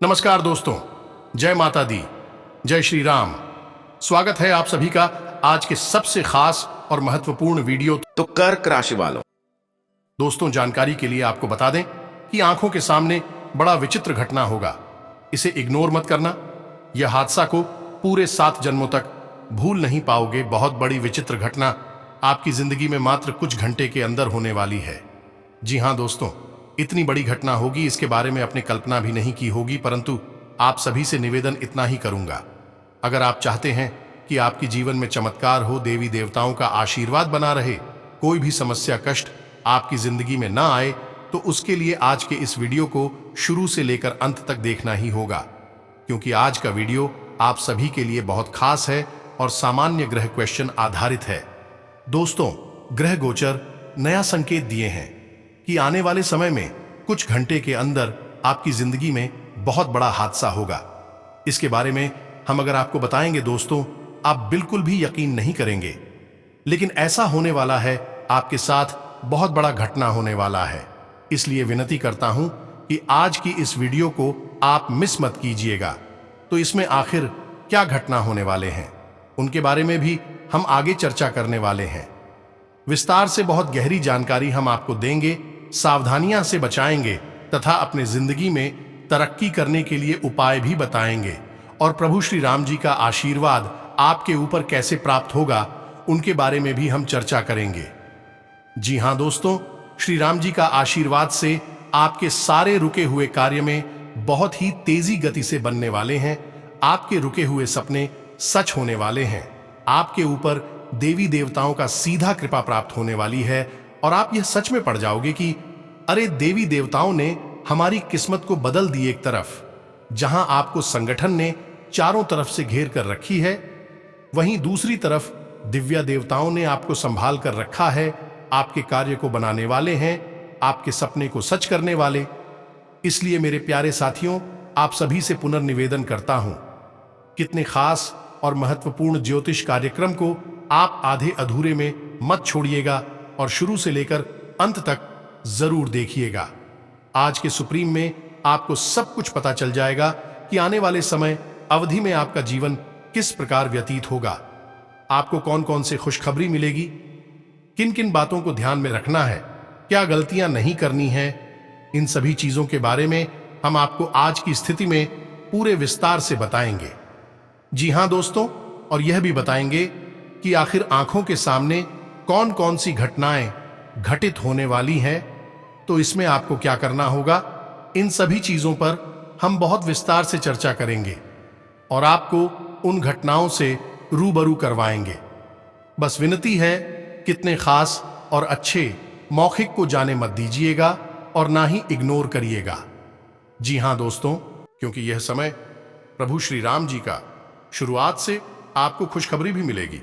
नमस्कार दोस्तों, जय माता दी, जय श्री राम। स्वागत है आप सभी का आज के सबसे खास और महत्वपूर्ण वीडियो। तो कर्क राशि वालों, दोस्तों, जानकारी के लिए आपको बता दें कि आंखों के सामने बड़ा विचित्र घटना होगा। इसे इग्नोर मत करना। यह हादसा को पूरे 7 जन्मों तक भूल नहीं पाओगे। बहुत बड़ी विचित्र घटना आपकी जिंदगी में मात्र कुछ घंटे के अंदर होने वाली है। जी हां दोस्तों, इतनी बड़ी घटना होगी, इसके बारे में अपनी कल्पना भी नहीं की होगी। परंतु आप सभी से निवेदन इतना ही करूंगा, अगर आप चाहते हैं कि आपके जीवन में चमत्कार हो, देवी देवताओं का आशीर्वाद बना रहे, कोई भी समस्या कष्ट आपकी जिंदगी में ना आए, तो उसके लिए आज के इस वीडियो को शुरू से लेकर अंत तक देखना ही होगा, क्योंकि आज का वीडियो आप सभी के लिए बहुत खास है और सामान्य ग्रह क्वेश्चन आधारित है। दोस्तों, ग्रह गोचर नया संकेत दिए हैं कि आने वाले समय में कुछ घंटे के अंदर आपकी जिंदगी में बहुत बड़ा हादसा होगा। इसके बारे में हम अगर आपको बताएंगे दोस्तों, आप बिल्कुल भी यकीन नहीं करेंगे, लेकिन ऐसा होने वाला है, आपके साथ बहुत बड़ा घटना होने वाला है। इसलिए विनती करता हूं कि आज की इस वीडियो को आप मिस मत कीजिएगा। तो इसमें आखिर क्या घटना होने वाले हैं, उनके बारे में भी हम आगे चर्चा करने वाले हैं। विस्तार से बहुत गहरी जानकारी हम आपको देंगे, सावधानियां से बचाएंगे तथा अपने जिंदगी में तरक्की करने के लिए उपाय भी बताएंगे। और प्रभु श्री राम जी का आशीर्वाद आपके ऊपर कैसे प्राप्त होगा, उनके बारे में भी हम चर्चा करेंगे। जी हां दोस्तों, श्री राम जी का आशीर्वाद से आपके सारे रुके हुए कार्य में बहुत ही तेजी गति से बनने वाले हैं। आपके रुके हुए सपने सच होने वाले हैं। आपके ऊपर देवी देवताओं का सीधा कृपा प्राप्त होने वाली है और आप यह सच में पड़ जाओगे कि अरे, देवी देवताओं ने हमारी किस्मत को बदल दी। एक तरफ जहां आपको संगठन ने चारों तरफ से घेर कर रखी है, वहीं दूसरी तरफ दिव्या देवताओं ने आपको संभाल कर रखा है। आपके कार्य को बनाने वाले हैं, आपके सपने को सच करने वाले। इसलिए मेरे प्यारे साथियों, आप सभी से पुनर्निवेदन करता हूं, कितने खास और महत्वपूर्ण ज्योतिष कार्यक्रम को आप आधे अधूरे में मत छोड़िएगा और शुरू से लेकर अंत तक जरूर देखिएगा। आज के सुप्रीम में आपको सब कुछ पता चल जाएगा कि आने वाले समय अवधि में आपका जीवन किस प्रकार व्यतीत होगा, आपको कौन कौन से खुशखबरी मिलेगी, किन किन बातों को ध्यान में रखना है, क्या गलतियां नहीं करनी है। इन सभी चीजों के बारे में हम आपको आज की स्थिति में पूरे विस्तार से बताएंगे। जी हां दोस्तों, और यह भी बताएंगे कि आखिर आंखों के सामने कौन कौन सी घटनाएं घटित होने वाली हैं, तो इसमें आपको क्या करना होगा, इन सभी चीजों पर हम बहुत विस्तार से चर्चा करेंगे और आपको उन घटनाओं से रूबरू करवाएंगे। बस विनती है, कितने खास और अच्छे मौखिक को जाने मत दीजिएगा और ना ही इग्नोर करिएगा। जी हां दोस्तों, क्योंकि यह समय प्रभु श्री राम जी का, शुरुआत से आपको खुशखबरी भी मिलेगी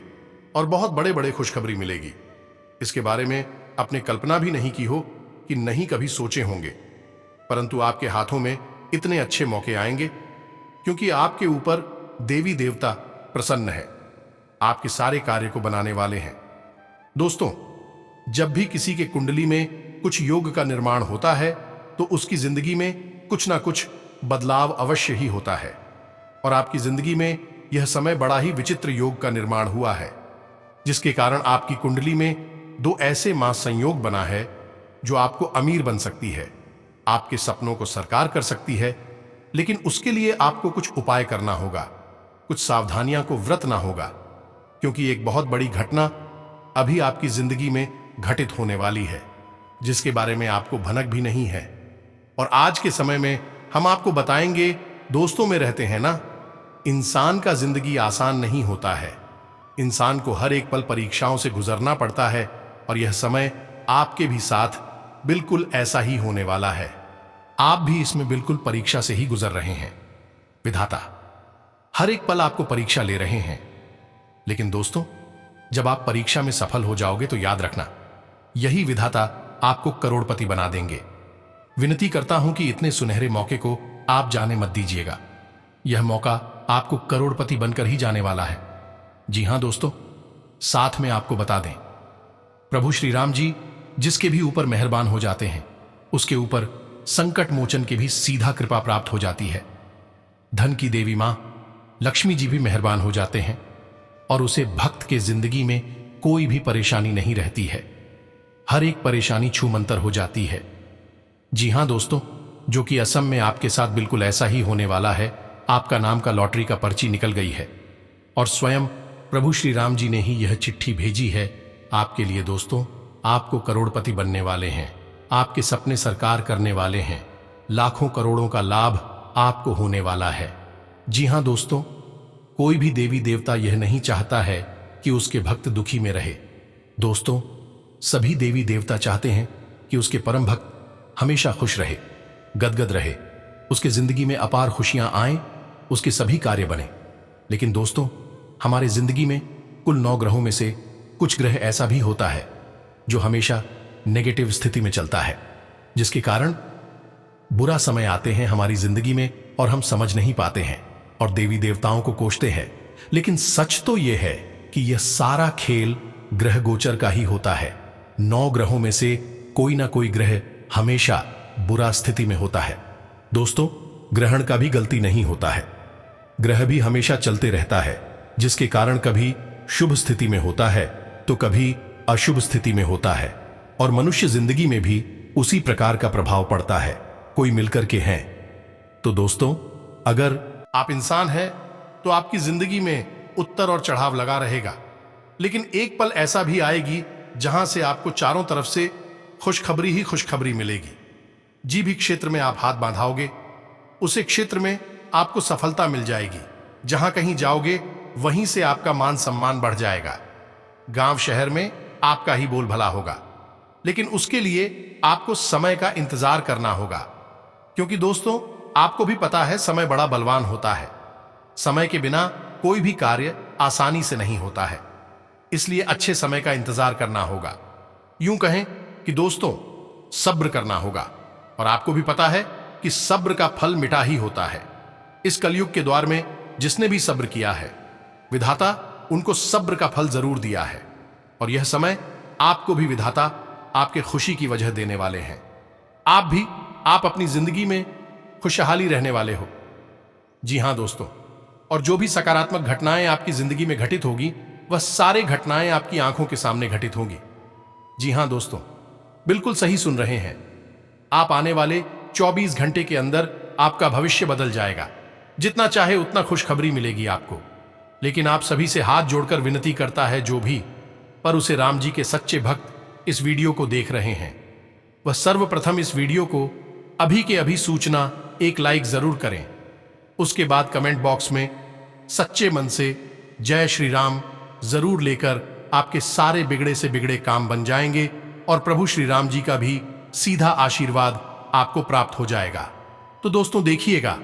और बहुत बड़े बड़े खुशखबरी मिलेगी। इसके बारे में अपने कल्पना भी नहीं की हो कि नहीं कभी सोचे होंगे, परंतु आपके हाथों में इतने अच्छे मौके आएंगे क्योंकि आपके ऊपर देवी देवता प्रसन्न है, आपके सारे कार्य को बनाने वाले हैं। दोस्तों, जब भी किसी के कुंडली में कुछ योग का निर्माण होता है तो उसकी जिंदगी में कुछ ना कुछ बदलाव अवश्य ही होता है, और आपकी जिंदगी में यह समय बड़ा ही विचित्र योग का निर्माण हुआ है, जिसके कारण आपकी कुंडली में 2 ऐसे महासंयोग बना है जो आपको अमीर बन सकती है, आपके सपनों को साकार कर सकती है। लेकिन उसके लिए आपको कुछ उपाय करना होगा, कुछ सावधानियां को व्रतना होगा, क्योंकि एक बहुत बड़ी घटना अभी आपकी जिंदगी में घटित होने वाली है, जिसके बारे में आपको भनक भी नहीं है। और आज के समय में हम आपको बताएंगे, दोस्तों में रहते हैं ना, इंसान का जिंदगी आसान नहीं होता है। इंसान को हर एक पल परीक्षाओं से गुजरना पड़ता है और यह समय आपके भी साथ बिल्कुल ऐसा ही होने वाला है। आप भी इसमें बिल्कुल परीक्षा से ही गुजर रहे हैं। विधाता हर एक पल आपको परीक्षा ले रहे हैं। लेकिन दोस्तों, जब आप परीक्षा में सफल हो जाओगे तो याद रखना, यही विधाता आपको करोड़पति बना देंगे। विनती करता हूं कि इतने सुनहरे मौके को आप जाने मत दीजिएगा। यह मौका आपको करोड़पति बनकर ही जाने वाला है। जी हां दोस्तों, साथ में आपको बता दें, प्रभु श्री राम जी जिसके भी ऊपर मेहरबान हो जाते हैं, उसके ऊपर संकट मोचन की भी सीधा कृपा प्राप्त हो जाती है। धन की देवी मां लक्ष्मी जी भी मेहरबान हो जाते हैं और उसे भक्त के जिंदगी में कोई भी परेशानी नहीं रहती है। हर एक परेशानी छूमंतर हो जाती है। जी हां दोस्तों, जो कि असम में आपके साथ बिल्कुल ऐसा ही होने वाला है। आपका नाम का लॉटरी का पर्ची निकल गई है और स्वयं प्रभु श्री राम जी ने ही यह चिट्ठी भेजी है आपके लिए। दोस्तों, आपको करोड़पति बनने वाले हैं, आपके सपने साकार करने वाले हैं, लाखों करोड़ों का लाभ आपको होने वाला है। जी हां दोस्तों, कोई भी देवी देवता यह नहीं चाहता है कि उसके भक्त दुखी में रहे। दोस्तों, सभी देवी देवता चाहते हैं कि उसके परम भक्त हमेशा खुश रहे, गदगद रहे, उसके जिंदगी में अपार खुशियां आए, उसके सभी कार्य बने। लेकिन दोस्तों, हमारे जिंदगी में कुल 9 ग्रहों में से कुछ ग्रह ऐसा भी होता है जो हमेशा नेगेटिव स्थिति में चलता है, जिसके कारण बुरा समय आते हैं हमारी जिंदगी में और हम समझ नहीं पाते हैं और देवी देवताओं को कोसते हैं। लेकिन सच तो यह है कि यह सारा खेल ग्रह गोचर का ही होता है। 9 ग्रहों में से कोई ना कोई ग्रह हमेशा बुरा स्थिति में होता है। दोस्तों, ग्रहण का भी गलती नहीं होता है, ग्रह भी हमेशा चलते रहता है, जिसके कारण कभी शुभ स्थिति में होता है तो कभी अशुभ स्थिति में होता है और मनुष्य जिंदगी में भी उसी प्रकार का प्रभाव पड़ता है, कोई मिलकर के हैं। तो दोस्तों, अगर आप इंसान हैं तो आपकी जिंदगी में उत्तर और चढ़ाव लगा रहेगा, लेकिन एक पल ऐसा भी आएगी जहां से आपको चारों तरफ से खुशखबरी ही खुशखबरी मिलेगी। जी भी क्षेत्र में आप हाथ बांधाओगे, उसे क्षेत्र में आपको सफलता मिल जाएगी। जहां कहीं जाओगे वहीं से आपका मान सम्मान बढ़ जाएगा। गांव शहर में आपका ही बोलभला होगा, लेकिन उसके लिए आपको समय का इंतजार करना होगा, क्योंकि दोस्तों, आपको भी पता है समय बड़ा बलवान होता है। समय के बिना कोई भी कार्य आसानी से नहीं होता है, इसलिए अच्छे समय का इंतजार करना होगा। यूं कहें कि दोस्तों, सब्र करना होगा और आपको भी पता है कि सब्र का फल मीठा ही होता है। इस कलयुग के द्वार में जिसने भी सब्र किया है, विधाता उनको सब्र का फल जरूर दिया है और यह समय आपको भी विधाता आपके खुशी की वजह देने वाले हैं। आप अपनी जिंदगी में खुशहाली रहने वाले हो। जी हां दोस्तों, और जो भी सकारात्मक घटनाएं आपकी जिंदगी में घटित होगी, वह सारे घटनाएं आपकी आंखों के सामने घटित होंगी। जी हां दोस्तों, बिल्कुल सही सुन रहे हैं आप। आने वाले 24 घंटे के अंदर आपका भविष्य बदल जाएगा। जितना चाहे उतना खुशखबरी मिलेगी आपको। लेकिन आप सभी से हाथ जोड़कर विनती करता है जो भी पर उसे राम जी के सच्चे भक्त इस वीडियो को देख रहे हैं, वह सर्वप्रथम इस वीडियो को अभी के अभी सूचना एक लाइक जरूर करें। उसके बाद कमेंट बॉक्स में सच्चे मन से जय श्री राम जरूर लेकर आपके सारे बिगड़े से बिगड़े काम बन जाएंगे और प्रभु श्री राम जी का भी सीधा आशीर्वाद आपको प्राप्त हो जाएगा। तो दोस्तों देखिएगा,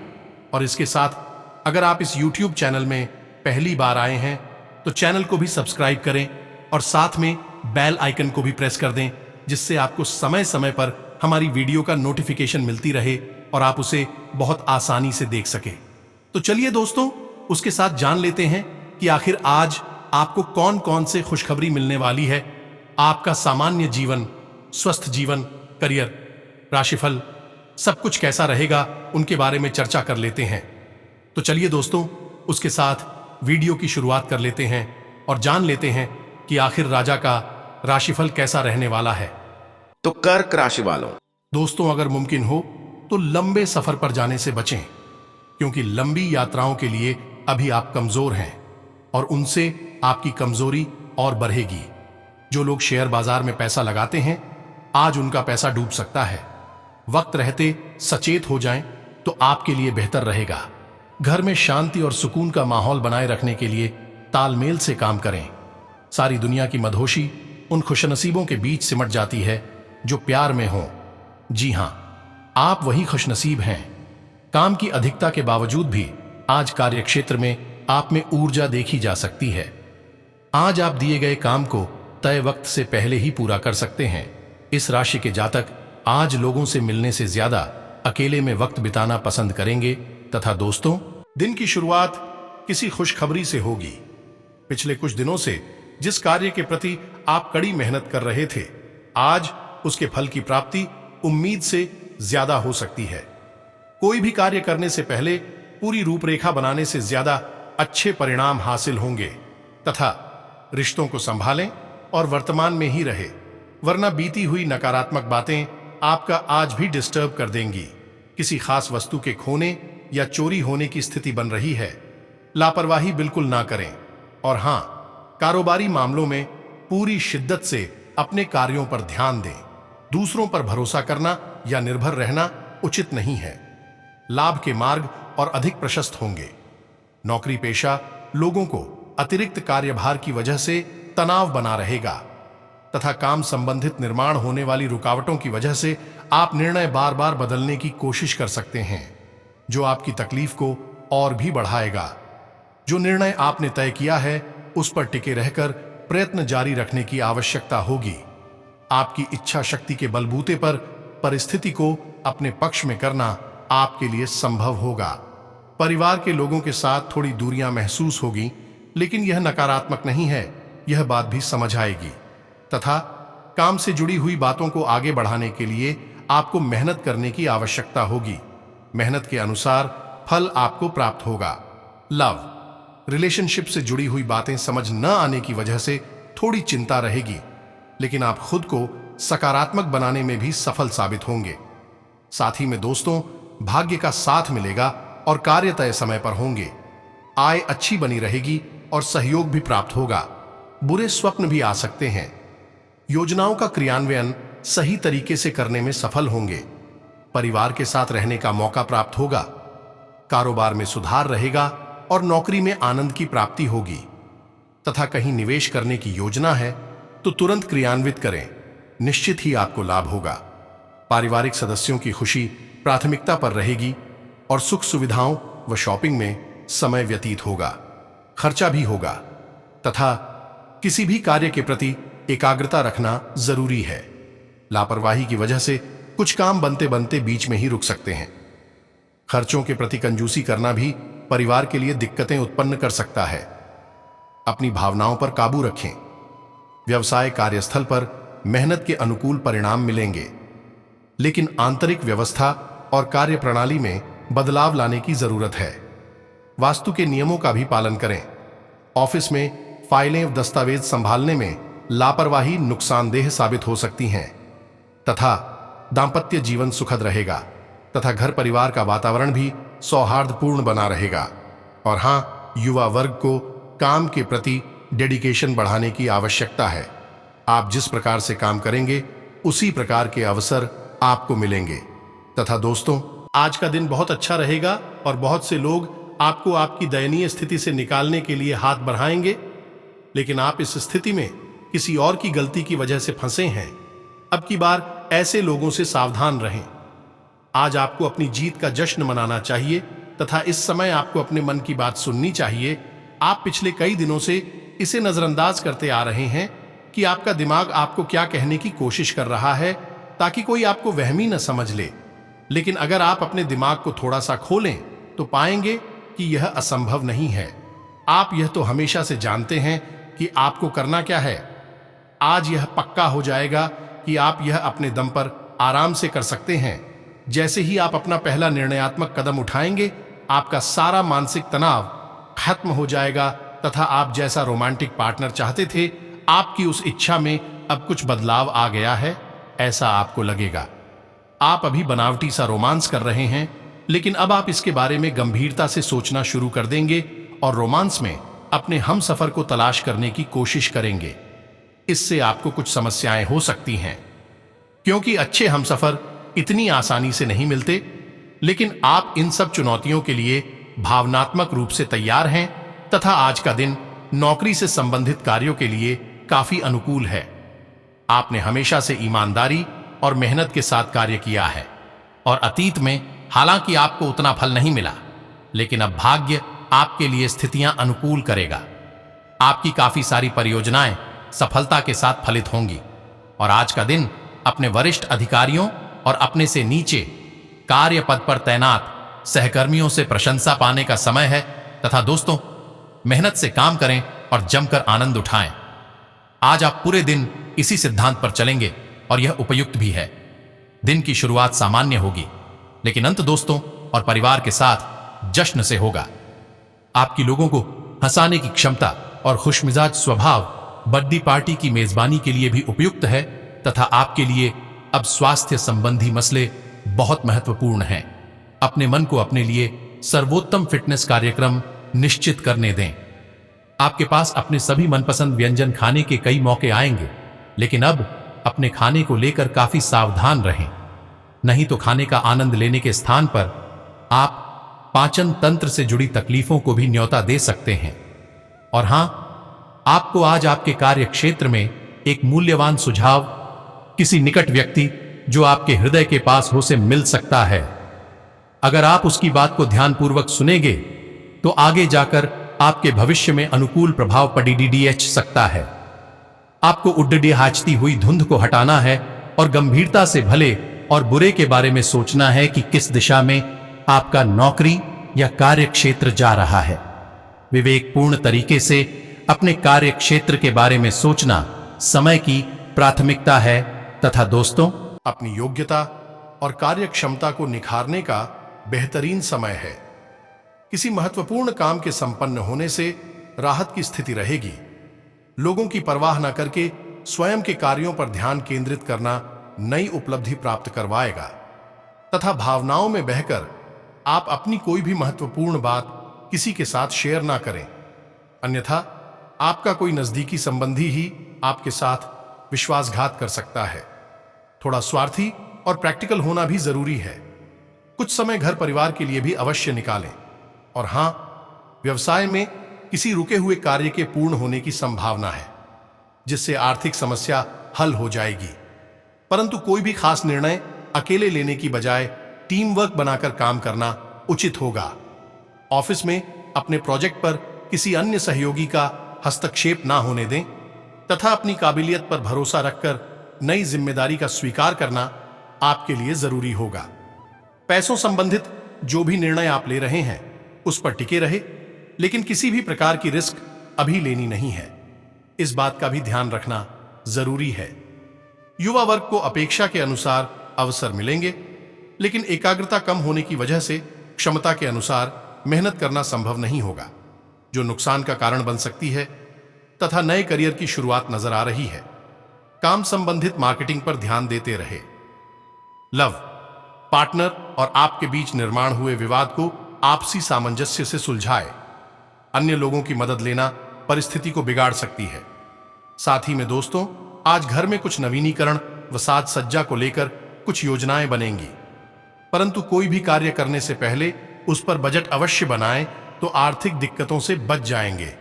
और इसके साथ अगर आप इस YouTube चैनल में पहली बार आए हैं तो चैनल को भी सब्सक्राइब करें और साथ में बेल आइकन को भी प्रेस कर दें, जिससे आपको समय समय पर हमारी वीडियो का नोटिफिकेशन मिलती रहे और आप उसे बहुत आसानी से देख सके। तो चलिए दोस्तों, उसके साथ जान लेते हैं कि आखिर आज आपको कौन कौन से खुशखबरी मिलने वाली है। आपका सामान्य जीवन, स्वस्थ जीवन, करियर, राशिफल, सब कुछ कैसा रहेगा, उनके बारे में चर्चा कर लेते हैं। तो चलिए दोस्तों, उसके साथ वीडियो की शुरुआत कर लेते हैं और जान लेते हैं कि आखिर राजा का राशिफल कैसा रहने वाला है। तो कर्क राशि वालों, दोस्तों, अगर मुमकिन हो तो लंबे सफर पर जाने से बचें, क्योंकि लंबी यात्राओं के लिए अभी आप कमजोर हैं और उनसे आपकी कमजोरी और बढ़ेगी। जो लोग शेयर बाजार में पैसा लगाते हैं, आज उनका पैसा डूब सकता है। वक्त रहते सचेत हो जाएं तो आपके लिए बेहतर रहेगा। घर में शांति और सुकून का माहौल बनाए रखने के लिए तालमेल से काम करें। सारी दुनिया की मदहोशी उन खुशनसीबों के बीच सिमट जाती है जो प्यार में हो। जी हां, आप वही खुशनसीब हैं। काम की अधिकता के बावजूद भी आज कार्यक्षेत्र में आप में ऊर्जा देखी जा सकती है। आज आप दिए गए काम को तय वक्त से पहले ही पूरा कर सकते हैं। इस राशि के जातक आज लोगों से मिलने से ज्यादा अकेले में वक्त बिताना पसंद करेंगे तथा दोस्तों, दिन की शुरुआत किसी खुशखबरी से होगी। पिछले कुछ दिनों से जिस कार्य के प्रति आप कड़ी मेहनत कर रहे थे, आज उसके फल की प्राप्ति उम्मीद से ज्यादा हो सकती है। कोई भी कार्य करने से पहले पूरी रूपरेखा बनाने से ज्यादा अच्छे परिणाम हासिल होंगे। तथा रिश्तों को संभालें और वर्तमान में ही रहे, वरना बीती हुई नकारात्मक बातें आपका आज भी डिस्टर्ब कर देंगी। किसी खास वस्तु के खोने या चोरी होने की स्थिति बन रही है, लापरवाही बिल्कुल ना करें। और हां, कारोबारी मामलों में पूरी शिद्दत से अपने कार्यों पर ध्यान दें। दूसरों पर भरोसा करना या निर्भर रहना उचित नहीं है। लाभ के मार्ग और अधिक प्रशस्त होंगे। नौकरी पेशा लोगों को अतिरिक्त कार्यभार की वजह से तनाव बना रहेगा तथा काम संबंधित निर्माण होने वाली रुकावटों की वजह से आप निर्णय बार बार बदलने की कोशिश कर सकते हैं, जो आपकी तकलीफ को और भी बढ़ाएगा। जो निर्णय आपने तय किया है उस पर टिके रहकर प्रयत्न जारी रखने की आवश्यकता होगी। आपकी इच्छा शक्ति के बलबूते पर परिस्थिति को अपने पक्ष में करना आपके लिए संभव होगा। परिवार के लोगों के साथ थोड़ी दूरियां महसूस होगी, लेकिन यह नकारात्मक नहीं है, यह बात भी समझ आएगी। तथा काम से जुड़ी हुई बातों को आगे बढ़ाने के लिए आपको मेहनत करने की आवश्यकता होगी। मेहनत के अनुसार फल आपको प्राप्त होगा। लव रिलेशनशिप से जुड़ी हुई बातें समझ न आने की वजह से थोड़ी चिंता रहेगी, लेकिन आप खुद को सकारात्मक बनाने में भी सफल साबित होंगे। साथ ही में दोस्तों, भाग्य का साथ मिलेगा और कार्य तय समय पर होंगे। आय अच्छी बनी रहेगी और सहयोग भी प्राप्त होगा। बुरे स्वप्न भी आ सकते हैं। योजनाओं का क्रियान्वयन सही तरीके से करने में सफल होंगे। परिवार के साथ रहने का मौका प्राप्त होगा। कारोबार में सुधार रहेगा और नौकरी में आनंद की प्राप्ति होगी। तथा कहीं निवेश करने की योजना है तो तुरंत क्रियान्वित करें, निश्चित ही आपको लाभ होगा। पारिवारिक सदस्यों की खुशी प्राथमिकता पर रहेगी और सुख सुविधाओं व शॉपिंग में समय व्यतीत होगा। खर्चा भी होगा तथा किसी भी कार्य के प्रति एकाग्रता रखना जरूरी है। लापरवाही की वजह से कुछ काम बनते बनते बीच में ही रुक सकते हैं। खर्चों के प्रति कंजूसी करना भी परिवार के लिए दिक्कतें उत्पन्न कर सकता है। अपनी भावनाओं पर काबू रखें। व्यवसाय कार्यस्थल पर मेहनत के अनुकूल परिणाम मिलेंगे, लेकिन आंतरिक व्यवस्था और कार्य प्रणाली में बदलाव लाने की जरूरत है। वास्तु के नियमों का भी पालन करें। ऑफिस में फाइलें व दस्तावेज संभालने में लापरवाही नुकसानदेह साबित हो सकती हैं। तथा दांपत्य जीवन सुखद रहेगा तथा घर परिवार का वातावरण भी सौहार्दपूर्ण बना रहेगा। और हां, युवा वर्ग को काम के प्रति डेडिकेशन बढ़ाने की आवश्यकता है। आप जिस प्रकार से काम करेंगे उसी प्रकार के अवसर आपको मिलेंगे। तथा दोस्तों, आज का दिन बहुत अच्छा रहेगा और बहुत से लोग आपको आपकी दयनीय स्थिति से निकालने के लिए हाथ बढ़ाएंगे, लेकिन आप इस स्थिति में किसी और की गलती की वजह से फंसे हैं। अब की बार ऐसे लोगों से सावधान रहें। आज आपको अपनी जीत का जश्न मनाना चाहिए तथा इस समय आपको अपने मन की बात सुननी चाहिए। आप पिछले कई दिनों से इसे नजरअंदाज करते आ रहे हैं कि आपका दिमाग आपको क्या कहने की कोशिश कर रहा है, ताकि कोई आपको वहमी न समझ ले। लेकिन अगर आप अपने दिमाग को थोड़ा सा खोलें तो पाएंगे कि यह असंभव नहीं है। आप यह तो हमेशा से जानते हैं कि आपको करना क्या है। आज यह पक्का हो जाएगा कि आप यह अपने दम पर आराम से कर सकते हैं। जैसे ही आप अपना पहला निर्णयात्मक कदम उठाएंगे, आपका सारा मानसिक तनाव खत्म हो जाएगा तथा आप जैसा रोमांटिक पार्टनर चाहते थे, आपकी उस इच्छा में अब कुछ बदलाव आ गया है, ऐसा आपको लगेगा। आप अभी बनावटी सा रोमांस कर रहे हैं, लेकिन अब आप इसके बारे में गंभीरता से सोचना शुरू कर देंगे और रोमांस में अपने हमसफर को तलाश करने की कोशिश करेंगे। इससे आपको कुछ समस्याएं हो सकती हैं, क्योंकि अच्छे हमसफर इतनी आसानी से नहीं मिलते। लेकिन आप इन सब चुनौतियों के लिए भावनात्मक रूप से तैयार हैं तथा आज का दिन नौकरी से संबंधित कार्यों के लिए काफी अनुकूल है। आपने हमेशा से ईमानदारी और मेहनत के साथ कार्य किया है और अतीत में हालांकि आपको उतना फल नहीं मिला, लेकिन अब भाग्य आपके लिए स्थितियां अनुकूल करेगा। आपकी काफी सारी परियोजनाएं सफलता के साथ फलित होंगी और आज का दिन अपने वरिष्ठ अधिकारियों और अपने से नीचे कार्य पद पर तैनात सहकर्मियों से प्रशंसा पाने का समय है। तथा दोस्तों, मेहनत से काम करें और जमकर आनंद उठाएं। आज आप पूरे दिन इसी सिद्धांत पर चलेंगे और यह उपयुक्त भी है। दिन की शुरुआत सामान्य होगी, लेकिन अंत दोस्तों और परिवार के साथ जश्न से होगा। आपकी लोगों को हंसाने की क्षमता और खुशमिजाज स्वभाव बर्थडे पार्टी की मेजबानी के लिए भी उपयुक्त है तथा आपके लिए अब स्वास्थ्य संबंधी मसले बहुत महत्वपूर्ण हैं। अपने मन को अपने लिए सर्वोत्तम फिटनेस कार्यक्रम निश्चित करने दें। आपके पास अपने सभी मनपसंद व्यंजन खाने के कई मौके आएंगे, लेकिन अब अपने खाने को लेकर काफी सावधान रहें, नहीं तो खाने का आनंद लेने के स्थान पर आप पाचन तंत्र से जुड़ी तकलीफों को भी न्योता दे सकते हैं। और हां, आपको आज आपके कार्य क्षेत्र में एक मूल्यवान सुझाव किसी निकट व्यक्ति जो आपके हृदय के पास हो से मिल सकता है। अगर आप उसकी बात को ध्यानपूर्वक सुनेंगे तो आगे जाकर आपके भविष्य में अनुकूल प्रभाव पड़ सकता है। आपको उड्डडी हाचती हुई धुंध को हटाना है और गंभीरता से भले और बुरे के बारे में सोचना है कि किस दिशा में आपका नौकरी या कार्य क्षेत्र जा रहा है। विवेकपूर्ण तरीके से अपने कार्य क्षेत्र के बारे में सोचना समय की प्राथमिकता है तथा दोस्तों, अपनी योग्यता और कार्य क्षमता को निखारने का बेहतरीन समय है। किसी महत्वपूर्ण काम के संपन्न होने से राहत की स्थिति रहेगी। लोगों की परवाह न करके स्वयं के कार्यों पर ध्यान केंद्रित करना नई उपलब्धि प्राप्त करवाएगा तथा भावनाओं में बहकर आप अपनी कोई भी महत्वपूर्ण बात किसी के साथ शेयर ना करें, अन्यथा आपका कोई नजदीकी संबंधी ही आपके साथ विश्वासघात कर सकता है। थोड़ा स्वार्थी और प्रैक्टिकल होना भी जरूरी है। कुछ समय घर परिवार के लिए भी अवश्य निकालें। और हां, व्यवसाय में किसी रुके हुए कार्य के पूर्ण होने की संभावना है, जिससे आर्थिक समस्या हल हो जाएगी। परंतु कोई भी खास निर्णय अकेले लेने की बजाय टीम वर्क बनाकर काम करना उचित होगा। ऑफिस में अपने प्रोजेक्ट पर किसी अन्य सहयोगी का हस्तक्षेप ना होने दें तथा अपनी काबिलियत पर भरोसा रखकर नई जिम्मेदारी का स्वीकार करना आपके लिए जरूरी होगा। पैसों संबंधित जो भी निर्णय आप ले रहे हैं उस पर टिके रहे, लेकिन किसी भी प्रकार की रिस्क अभी लेनी नहीं है। इस बात का भी ध्यान रखना जरूरी है। युवा वर्ग को अपेक्षा के अनुसार अवसर मिलेंगे, लेकिन एकाग्रता कम होने की वजह से क्षमता के अनुसार मेहनत करना संभव नहीं होगा, जो नुकसान का कारण बन सकती है तथा नए करियर की शुरुआत नजर आ रही है। काम संबंधित मार्केटिंग पर ध्यान देते रहे। लव, पार्टनर और आपके बीच निर्माण हुए विवाद को आपसी सामंजस्य से सुलझाए। अन्य लोगों की मदद लेना परिस्थिति को बिगाड़ सकती है। साथ ही में दोस्तों, आज घर में कुछ नवीनीकरण व साज सज्जा को लेकर कुछ योजनाएं बनेंगी, परंतु कोई भी कार्य करने से पहले उस पर बजट अवश्य बनाएं तो आर्थिक दिक्कतों से बच जाएंगे।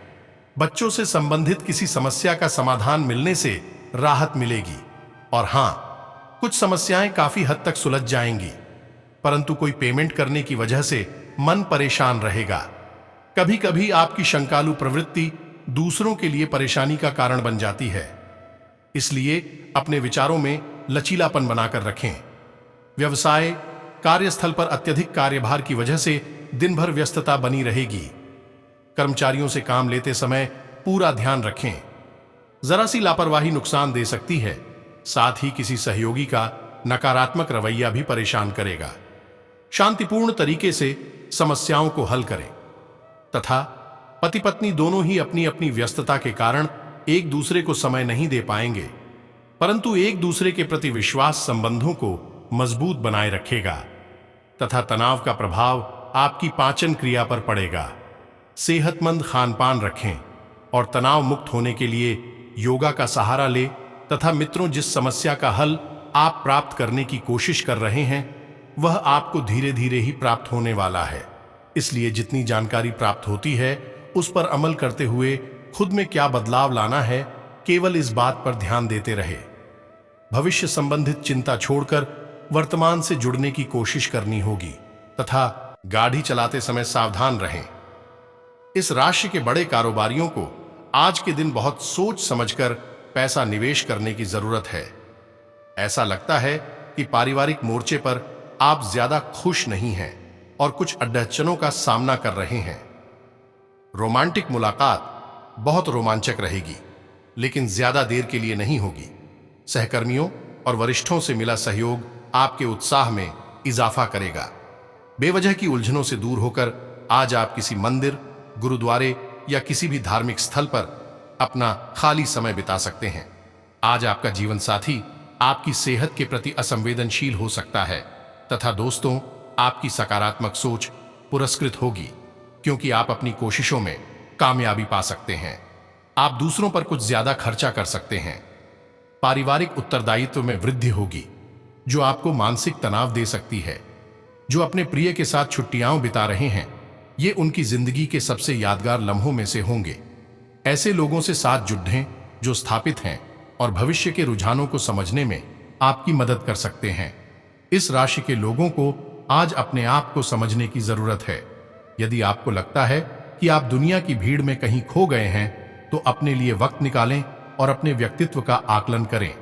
बच्चों से संबंधित किसी समस्या का समाधान मिलने से राहत मिलेगी। और हां, कुछ समस्याएं काफी हद तक सुलझ जाएंगी, परंतु कोई पेमेंट करने की वजह से मन परेशान रहेगा। कभी कभी आपकी शंकालु प्रवृत्ति दूसरों के लिए परेशानी का कारण बन जाती है, इसलिए अपने विचारों में लचीलापन बनाकर रखें। व्यवसाय कार्यस्थल पर अत्यधिक कार्यभार की वजह से दिन भर व्यस्तता बनी रहेगी। कर्मचारियों से काम लेते समय पूरा ध्यान रखें। जरा सी लापरवाही नुकसान दे सकती है, साथ ही किसी सहयोगी का नकारात्मक रवैया भी परेशान करेगा। शांतिपूर्ण तरीके से समस्याओं को हल करें तथा पति पत्नी दोनों ही अपनी अपनी व्यस्तता के कारण एक दूसरे को समय नहीं दे पाएंगे, परंतु एक दूसरे के प्रति विश्वास संबंधों को मजबूत बनाए रखेगा तथा तनाव का प्रभाव आपकी पाचन क्रिया पर पड़ेगा। सेहतमंद खानपान रखें और तनाव मुक्त होने के लिए योगा का सहारा ले तथा मित्रों, जिस समस्या का हल आप प्राप्त करने की कोशिश कर रहे हैं वह आपको धीरे धीरे ही प्राप्त होने वाला है। इसलिए जितनी जानकारी प्राप्त होती है उस पर अमल करते हुए खुद में क्या बदलाव लाना है, केवल इस बात पर ध्यान देते रहे। भविष्य संबंधित चिंता छोड़कर वर्तमान से जुड़ने की कोशिश करनी होगी तथा गाड़ी चलाते समय सावधान रहें। इस राशि के बड़े कारोबारियों को आज के दिन बहुत सोच समझकर पैसा निवेश करने की जरूरत है। ऐसा लगता है कि पारिवारिक मोर्चे पर आप ज्यादा खुश नहीं हैं और कुछ अड़चनों का सामना कर रहे हैं। रोमांटिक मुलाकात बहुत रोमांचक रहेगी, लेकिन ज्यादा देर के लिए नहीं होगी। सहकर्मियों और वरिष्ठों से मिला सहयोग आपके उत्साह में इजाफा करेगा। बेवजह की उलझनों से दूर होकर आज आप किसी मंदिर, गुरुद्वारे या किसी भी धार्मिक स्थल पर अपना खाली समय बिता सकते हैं। आज आपका जीवन साथी आपकी सेहत के प्रति असंवेदनशील हो सकता है तथा दोस्तों, आपकी सकारात्मक सोच पुरस्कृत होगी क्योंकि आप अपनी कोशिशों में कामयाबी पा सकते हैं। आप दूसरों पर कुछ ज्यादा खर्चा कर सकते हैं। पारिवारिक उत्तरदायित्व में वृद्धि होगी जो आपको मानसिक तनाव दे सकती है। जो अपने प्रिय के साथ छुट्टियां बिता रहे हैं, ये उनकी जिंदगी के सबसे यादगार लम्हों में से होंगे। ऐसे लोगों से साथ जुड़ें जो स्थापित हैं और भविष्य के रुझानों को समझने में आपकी मदद कर सकते हैं। इस राशि के लोगों को आज अपने आप को समझने की जरूरत है। यदि आपको लगता है कि आप दुनिया की भीड़ में कहीं खो गए हैं, तो अपने लिए वक्त निकालें और अपने व्यक्तित्व का आकलन करें।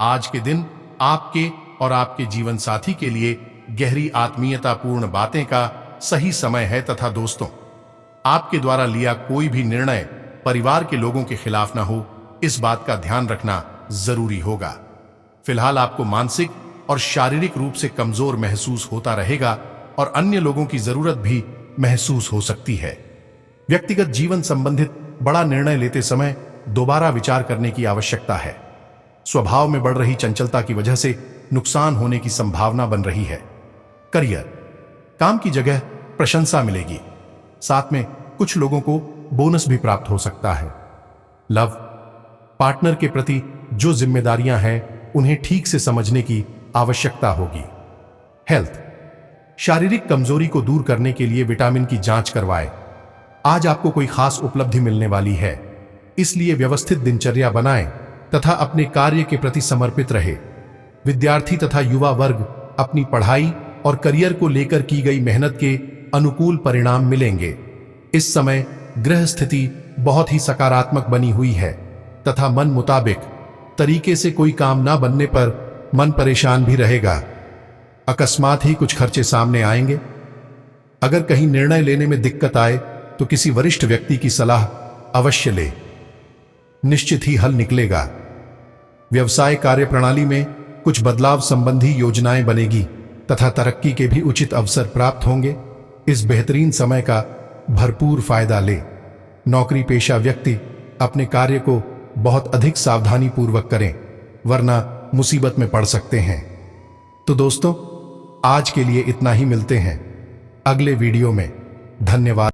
आज के दिन आपके और आपके जीवन साथी के लिए गहरी आत्मीयतापूर्ण बातें का सही समय है तथा दोस्तों, आपके द्वारा लिया कोई भी निर्णय परिवार के लोगों के खिलाफ ना हो, इस बात का ध्यान रखना जरूरी होगा। फिलहाल आपको मानसिक और शारीरिक रूप से कमजोर महसूस होता रहेगा और अन्य लोगों की जरूरत भी महसूस हो सकती है। व्यक्तिगत जीवन संबंधित बड़ा निर्णय लेते समय दोबारा विचार करने की आवश्यकता है। स्वभाव में बढ़ रही चंचलता की वजह से नुकसान होने की संभावना बन रही है। करियर, काम की जगह प्रशंसा मिलेगी, साथ में कुछ लोगों को बोनस भी प्राप्त हो सकता है। लव, पार्टनर के प्रति जो जिम्मेदारियां हैं उन्हें ठीक से समझने की आवश्यकता होगी। हेल्थ, शारीरिक कमजोरी को दूर करने के लिए विटामिन की जांच करवाएं। आज आपको कोई खास उपलब्धि मिलने वाली है, इसलिए व्यवस्थित दिनचर्या बनाएं तथा अपने कार्य के प्रति समर्पित रहे। विद्यार्थी तथा युवा वर्ग अपनी पढ़ाई और करियर को लेकर की गई मेहनत के अनुकूल परिणाम मिलेंगे। इस समय ग्रह स्थिति बहुत ही सकारात्मक बनी हुई है तथा मन मुताबिक तरीके से कोई काम ना बनने पर मन परेशान भी रहेगा। अकस्मात ही कुछ खर्चे सामने आएंगे। अगर कहीं निर्णय लेने में दिक्कत आए तो किसी वरिष्ठ व्यक्ति की सलाह अवश्य ले, निश्चित ही हल निकलेगा। व्यवसाय कार्यप्रणाली में कुछ बदलाव संबंधी योजनाएं बनेगी तथा तरक्की के भी उचित अवसर प्राप्त होंगे। इस बेहतरीन समय का भरपूर फायदा ले। नौकरी पेशा व्यक्ति अपने कार्य को बहुत अधिक सावधानी पूर्वक करें, वरना मुसीबत में पड़ सकते हैं। तो दोस्तों, आज के लिए इतना ही। मिलते हैं अगले वीडियो में। धन्यवाद।